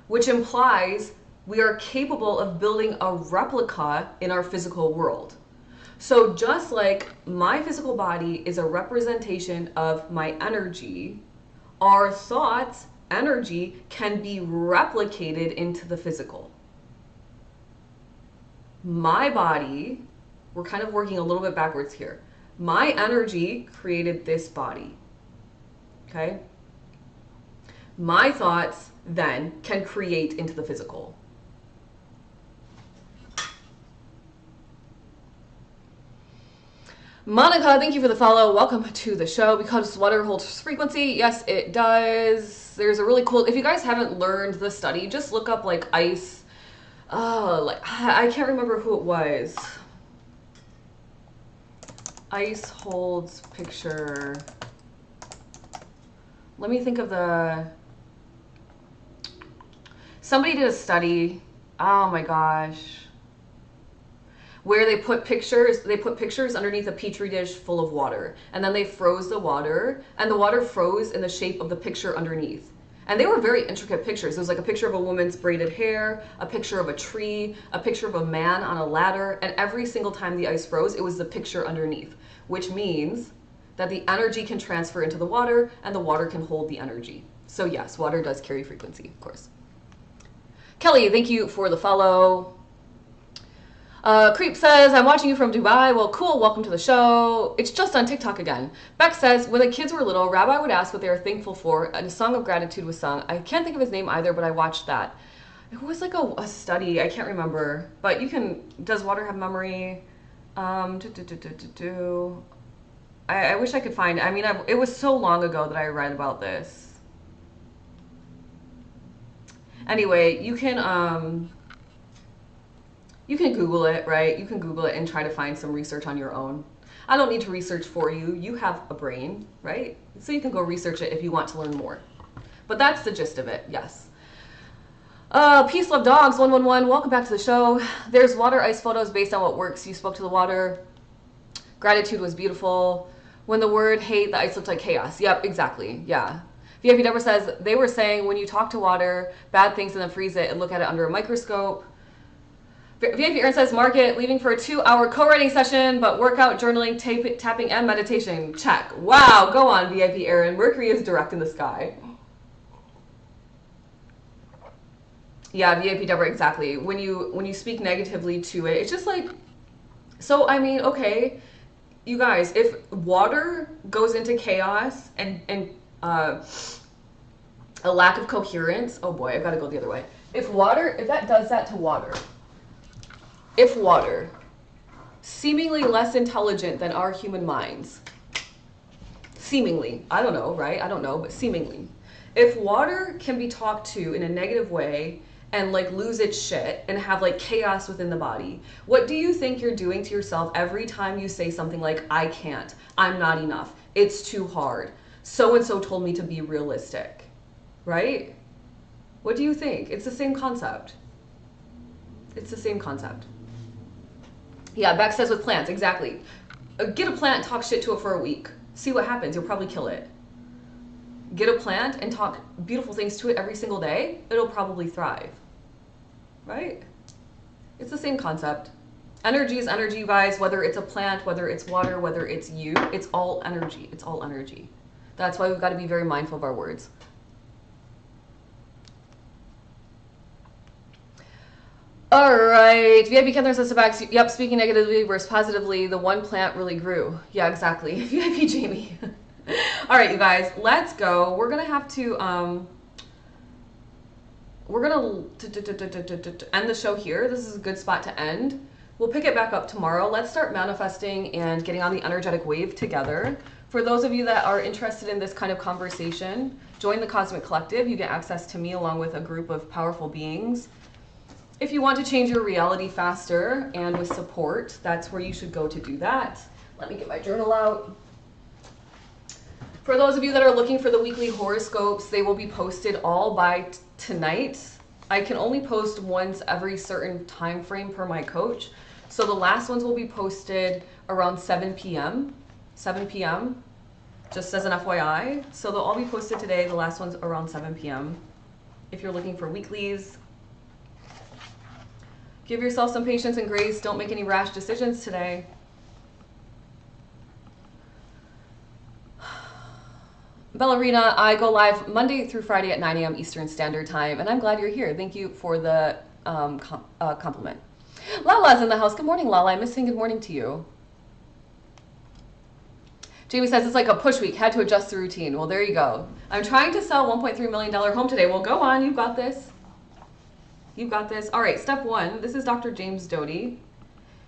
which implies we are capable of building a replica in our physical world. So just like my physical body is a representation of my energy, our thoughts, energy can be replicated into the physical. My body, we're kind of working a little bit backwards here. My energy created this body. Okay? My thoughts then can create into the physical. Monica, thank you for the follow. Welcome to the show. Because water holds frequency. Yes, it does. There's a really cool, if you guys haven't learned the study, just look up like ice. Like I can't remember who it was. Ice holds picture. Let me think of the, somebody did a study. Oh my gosh. Where they put pictures underneath a petri dish full of water, and then they froze the water, and the water froze in the shape of the picture underneath. And they were very intricate pictures. It was like a picture of a woman's braided hair, a picture of a tree, a picture of a man on a ladder, and every single time the ice froze, it was the picture underneath, which means that the energy can transfer into the water, and the water can hold the energy. So yes, water does carry frequency, of course. Kelly, thank you for the follow. Creep says, I'm watching you from Dubai. Well, cool. Welcome to the show. It's just on TikTok again. Beck says, when the kids were little, Rabbi would ask what they were thankful for, and a song of gratitude was sung. I can't think of his name either, but I watched that. It was like a study. I can't remember. But you can, does water have memory? I wish I could find, I mean, it was so long ago that I read about this. Anyway, you can Google it, right? You can Google it and try to find some research on your own. I don't need to research for you. You have a brain, right? So you can go research it if you want to learn more. But that's the gist of it, yes. Peace, love, dogs, 111. Welcome back to the show. There's water ice photos based on what works. You spoke to the water. Gratitude was beautiful. When the word hate, the ice looked like chaos. Yep, exactly, yeah. VIP Deborah says, they were saying when you talk to water, bad things, and then freeze it and look at it under a microscope. VIP Aaron says, Market, leaving for a 2-hour co-writing session, but workout, journaling, tapping, and meditation. Check. Wow, go on, VIP Aaron. Mercury is direct in the sky. Yeah, VIP Deborah, exactly. When you speak negatively to it, it's just like, so I mean, okay, you guys, if water goes into chaos and a lack of coherence, oh boy, I've got to go the other way. If that does that to water, if water, seemingly less intelligent than our human minds, seemingly, I don't know, right? I don't know, but seemingly. If water can be talked to in a negative way and like lose its shit and have like chaos within the body, what do you think you're doing to yourself every time you say something like, I can't, I'm not enough, it's too hard, so-and-so told me to be realistic, right? What do you think? It's the same concept. It's the same concept. Yeah, Beck says with plants, exactly. Get a plant, talk shit to it for a week. See what happens, you'll probably kill it. Get a plant and talk beautiful things to it every single day, it'll probably thrive, right? It's the same concept. Energy is energy, you guys, whether it's a plant, whether it's water, whether it's you, it's all energy, it's all energy. That's why we've got to be very mindful of our words. All right, VIP Kendra says to back, yep, speaking negatively versus positively, the one plant really grew. Yeah, exactly. VIP Jamie. All right, you guys, let's go. We're gonna have to end the show here. This is a good spot to end. We'll pick it back up tomorrow. Let's start manifesting and getting on the energetic wave together. For those of you that are interested in this kind of conversation, join the Cosmic Collective. You get access to me along with a group of powerful beings. If you want to change your reality faster and with support, that's where you should go to do that. Let me get my journal out. For those of you that are looking for the weekly horoscopes, they will be posted all by tonight. I can only post once every certain time frame per my coach. So the last ones will be posted around 7 p.m. 7 p.m. just as an FYI. So they'll all be posted today. The last one's around 7 p.m. If you're looking for weeklies, give yourself some patience and grace. Don't make any rash decisions today. Ballerina, I go live Monday through Friday at 9 a.m. Eastern Standard Time, and I'm glad you're here. Thank you for the compliment. Lala's in the house. Good morning, Lala. I'm missing good morning to you. Jamie says it's like a push week. Had to adjust the routine. Well, there you go. I'm trying to sell $1.3 million home today. Well, go on. You've got this. You've got this. All right, step one. This is Dr. James Doty.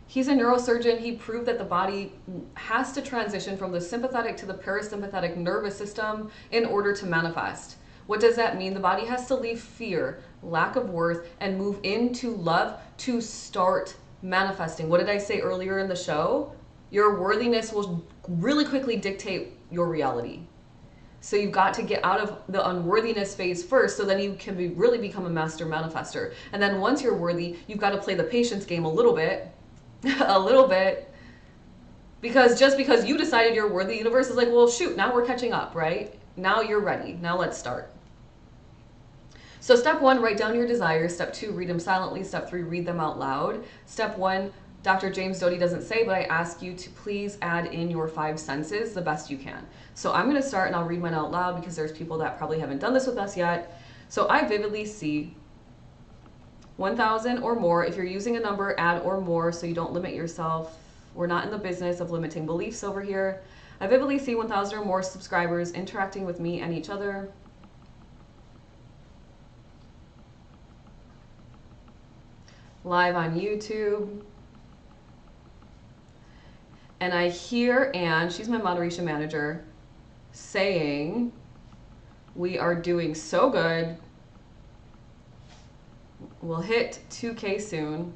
He's a neurosurgeon. He proved that the body has to transition from the sympathetic to the parasympathetic nervous system in order to manifest. What does that mean? The body has to leave fear, lack of worth, and move into love to start manifesting. What did I say earlier in the show? Your worthiness will really quickly dictate your reality. So you've got to get out of the unworthiness phase first, so then you can really become a master manifester. And then once you're worthy, you've got to play the patience game a little bit. A little bit. Because just because you decided you're worthy, the universe is like, well, shoot, now we're catching up, right? Now you're ready. Now let's start. So step one, write down your desires. Step two, read them silently. Step three, read them out loud. Step one, Dr. James Doty doesn't say, but I ask you to please add in your 5 senses the best you can. So I'm going to start and I'll read mine out loud because there's people that probably haven't done this with us yet. So I vividly see 1,000 or more. If you're using a number, add or more so you don't limit yourself. We're not in the business of limiting beliefs over here. I vividly see 1,000 or more subscribers interacting with me and each other. Live on YouTube. And I hear Anne, she's my moderation manager, saying, we are doing so good. We'll hit 2K soon.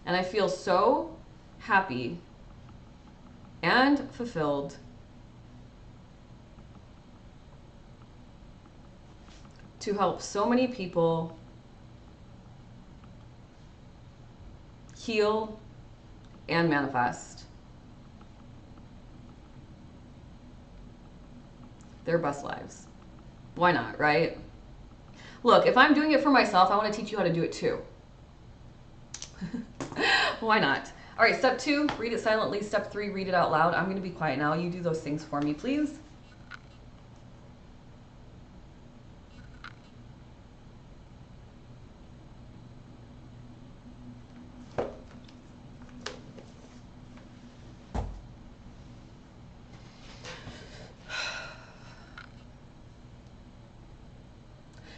And I feel so happy and fulfilled to help so many people heal and manifest their best lives. Why not, right? Look, if I'm doing it for myself, I want to teach you how to do it too. Why not? All right, step two, read it silently. Step three, read it out loud. I'm going to be quiet now. You do those things for me, please.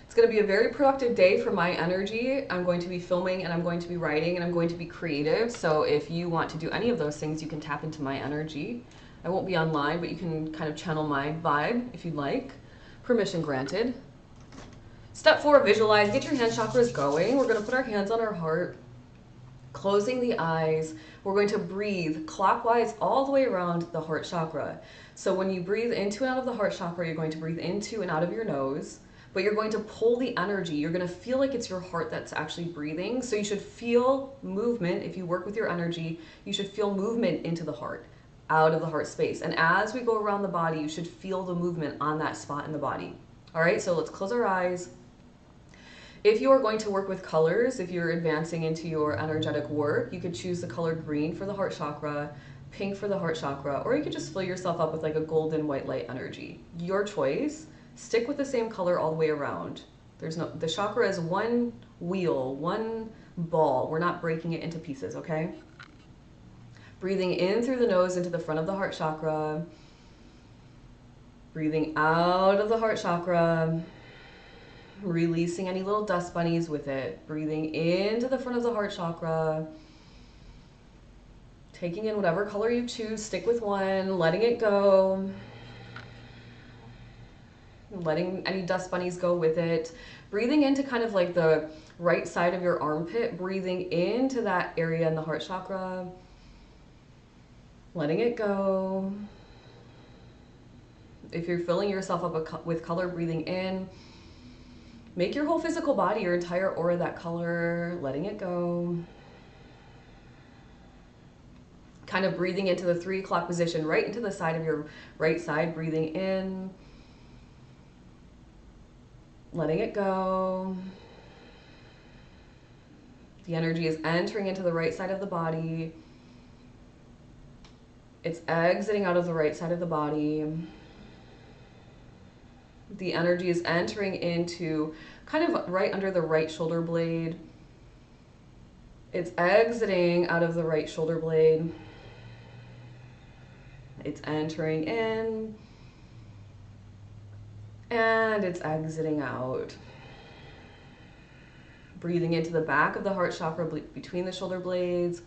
It's going to be a very productive day for my energy. I'm going to be filming and I'm going to be writing and I'm going to be creative. So if you want to do any of those things, you can tap into my energy. I won't be online, but you can kind of channel my vibe if you'd like. Permission granted. Step four, visualize. Get your hand chakras going. We're going to put our hands on our heart, closing the eyes. We're going to breathe clockwise all the way around the heart chakra. So when you breathe into and out of the heart chakra, you're going to breathe into and out of your nose. But you're going to pull the energy. You're going to feel like it's your heart that's actually breathing. So you should feel movement. If you work with your energy, you should feel movement into the heart, out of the heart space. And as we go around the body, you should feel the movement on that spot in the body. All right, so let's close our eyes. If you are going to work with colors, if you're advancing into your energetic work, you could choose the color green for the heart chakra, pink for the heart chakra, or you could just fill yourself up with like a golden white light energy. Your choice. Stick with the same color all the way around. The chakra is one wheel, one ball. We're not breaking it into pieces, okay? Breathing in through the nose into the front of the heart chakra. Breathing out of the heart chakra. Releasing any little dust bunnies with it. Breathing into the front of the heart chakra. Taking in whatever color you choose. Stick with one. Letting it go. Letting any dust bunnies go with it. Breathing into kind of like the right side of your armpit. Breathing into that area in the heart chakra. Letting it go. If you're filling yourself up with color, breathing in. Make your whole physical body, your entire aura that color. Letting it go. Kind of breathing into the 3 o'clock position, right into the side of your right side. Breathing in. Letting it go. The energy is entering into the right side of the body. It's exiting out of the right side of the body. The energy is entering into kind of right under the right shoulder blade. It's exiting out of the right shoulder blade. It's entering in. And it's exiting out. Breathing into the back of the heart chakra between the shoulder blades.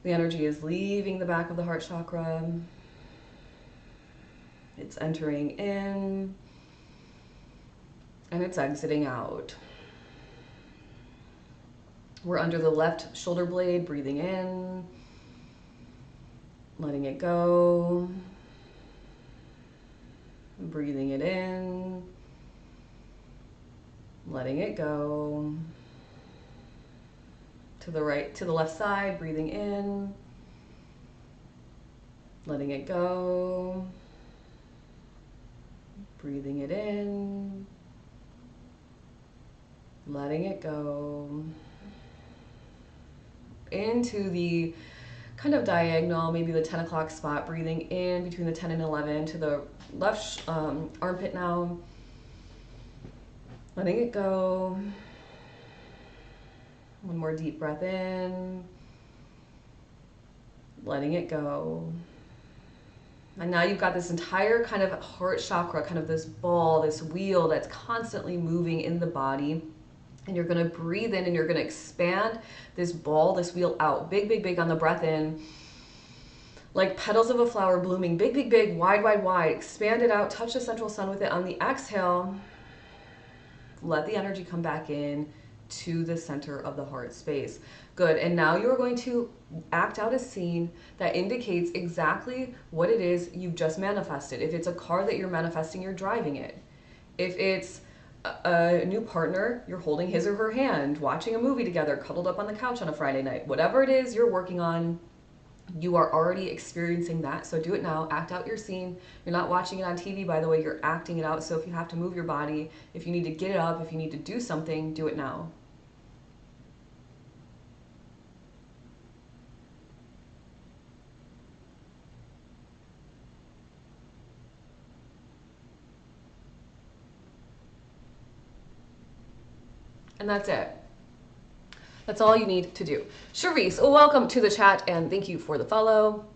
The energy is leaving the back of the heart chakra. It's entering in. And it's exiting out. We're under the left shoulder blade, breathing in. Letting it go. Breathing it in. Letting it go. To the right, to the left side, breathing in. Letting it go. Breathing it in. Letting it go. Into the kind of diagonal, maybe the 10 o'clock spot, breathing in between the 10 and 11 to the left armpit now. Letting it go. One more deep breath in. Letting it go. And now you've got this entire kind of heart chakra, kind of this ball, this wheel that's constantly moving in the body. And you're going to breathe in and you're going to expand this ball, this wheel out. Big, big, big on the breath in. Like petals of a flower blooming. Big, big, big, wide, wide, wide. Expand it out. Touch the central sun with it. On the exhale, let the energy come back in to the center of the heart space. Good. And now you're going to act out a scene that indicates exactly what it is you've just manifested. If it's a car that you're manifesting, you're driving it. If it's a new partner, you're holding his or her hand, watching a movie together, cuddled up on the couch on a Friday night. Whatever it is you're working on, you are already experiencing that. So do it now. Act out your scene. You're not watching it on TV, by the way. You're acting it out. So if you have to move your body, if you need to get it up, if you need to do something, do it now. And that's it. That's all you need to do. Charisse, welcome to the chat and thank you for the follow.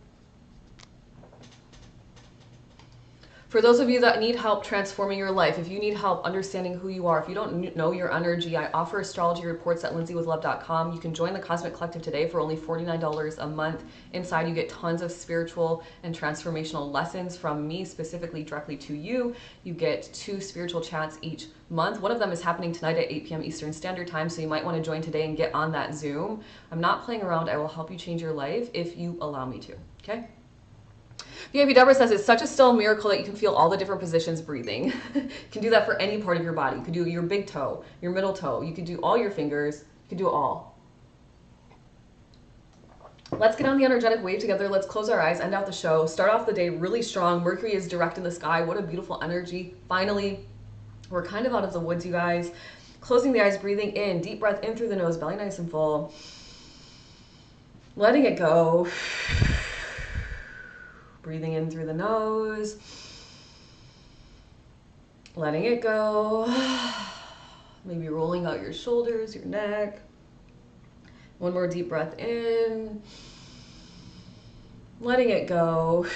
For those of you that need help transforming your life, if you need help understanding who you are, if you don't know your energy, I offer astrology reports at lindsaywithlove.com. You can join the Cosmic Collective today for only $49 a month. Inside you get tons of spiritual and transformational lessons from me, specifically directly to you. You get 2 spiritual chats each month. One of them is happening tonight at 8 p.m. Eastern Standard Time, so you might want to join today and get on that Zoom. I'm not playing around. I will help you change your life if you allow me to, okay? VIP Deborah says it's such a still miracle that you can feel all the different positions breathing. You can do that for any part of your body. You could do your big toe, your middle toe. You could do all your fingers. You could do it all. Let's get on the energetic wave together. Let's close our eyes, end out the show, start off the day really strong. Mercury is direct in the sky. What a beautiful energy. Finally, we're kind of out of the woods, you guys. Closing the eyes, breathing in. Deep breath in through the nose, belly nice and full. Letting it go. Breathing in through the nose, letting it go, maybe rolling out your shoulders, your neck. One more deep breath in, letting it go.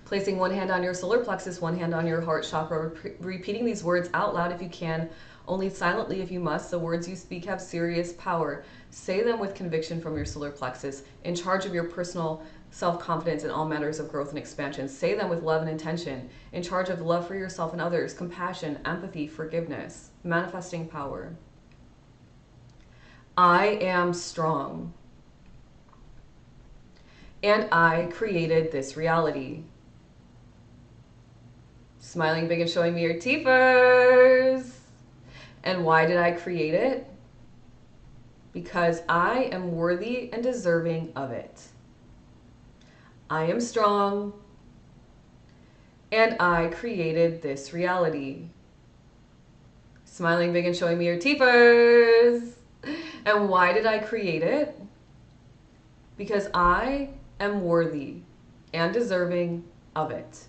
Placing one hand on your solar plexus, one hand on your heart chakra, repeating these words out loud if you can, only silently if you must. The words you speak have serious power. Say them with conviction from your solar plexus, in charge of your personal self-confidence in all matters of growth and expansion. Say them with love and intention, in charge of love for yourself and others, compassion, empathy, forgiveness, manifesting power. I am strong, and I created this reality. Smiling big and showing me your teethers. And why did I create it? Because I am worthy and deserving of it. I am strong, and I created this reality. Smiling big and showing me your teethers. And why did I create it? because I am worthy and deserving of it.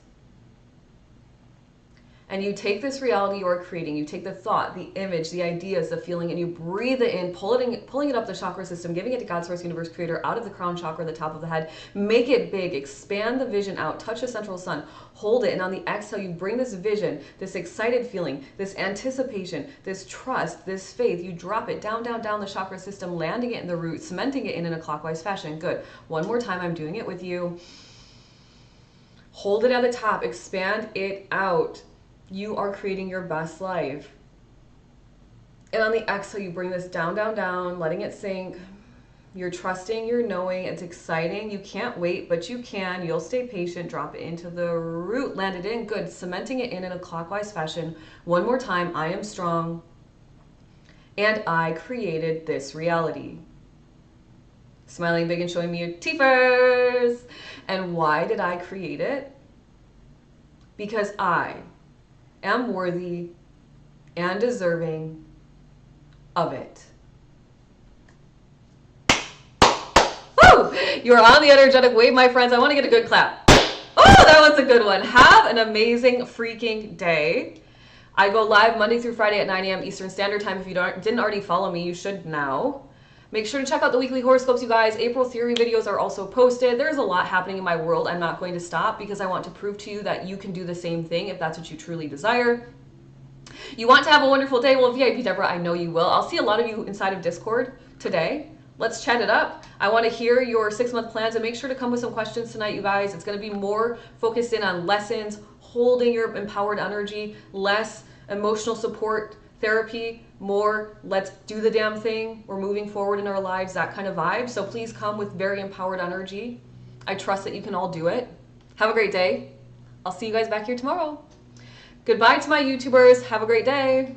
And you take this reality you're creating, you take the thought, the image, the ideas, the feeling, and you breathe it in, pulling it up the chakra system, giving it to God, Source, Universe, Creator, out of the crown chakra, the top of the head. Make it big, expand the vision out, touch the central sun, hold it, and on the exhale, you bring this vision, this excited feeling, this anticipation, this trust, this faith, you drop it down, down, down the chakra system, landing it in the root, cementing it in a clockwise fashion. Good. One more time, I'm doing it with you. Hold it at the top, expand it out. You are creating your best life. And on the exhale, you bring this down, down, down, letting it sink. You're trusting, you're knowing, it's exciting. You can't wait, but you can. You'll stay patient. Drop it into the root, land it in. Good. Cementing it in a clockwise fashion. One more time. I am strong. And I created this reality. Smiling big and showing me your teethers. And why did I create it? Because I am worthy and deserving of it. Woo! You're on the energetic wave, my friends. I want to get a good clap. Oh, that was a good one. Have an amazing freaking day. I go live Monday through Friday at 9 a.m. Eastern Standard Time. If you didn't already follow me, you should now. Make sure to check out the weekly horoscopes, you guys. April theory videos are also posted. There's a lot happening in my world. I'm not going to stop because I want to prove to you that you can do the same thing if that's what you truly desire. You want to have a wonderful day? Well, VIP Deborah, I know you will. I'll see a lot of you inside of Discord today. Let's chat it up. I want to hear your 6-month plans, and make sure to come with some questions tonight, you guys. It's going to be more focused in on lessons, holding your empowered energy, less emotional support therapy, more let's do the damn thing, we're moving forward in our lives, that kind of vibe. So please come with very empowered energy. I trust that you can all do it. Have a great day. I'll see you guys back here tomorrow. Goodbye to my YouTubers. Have a great day.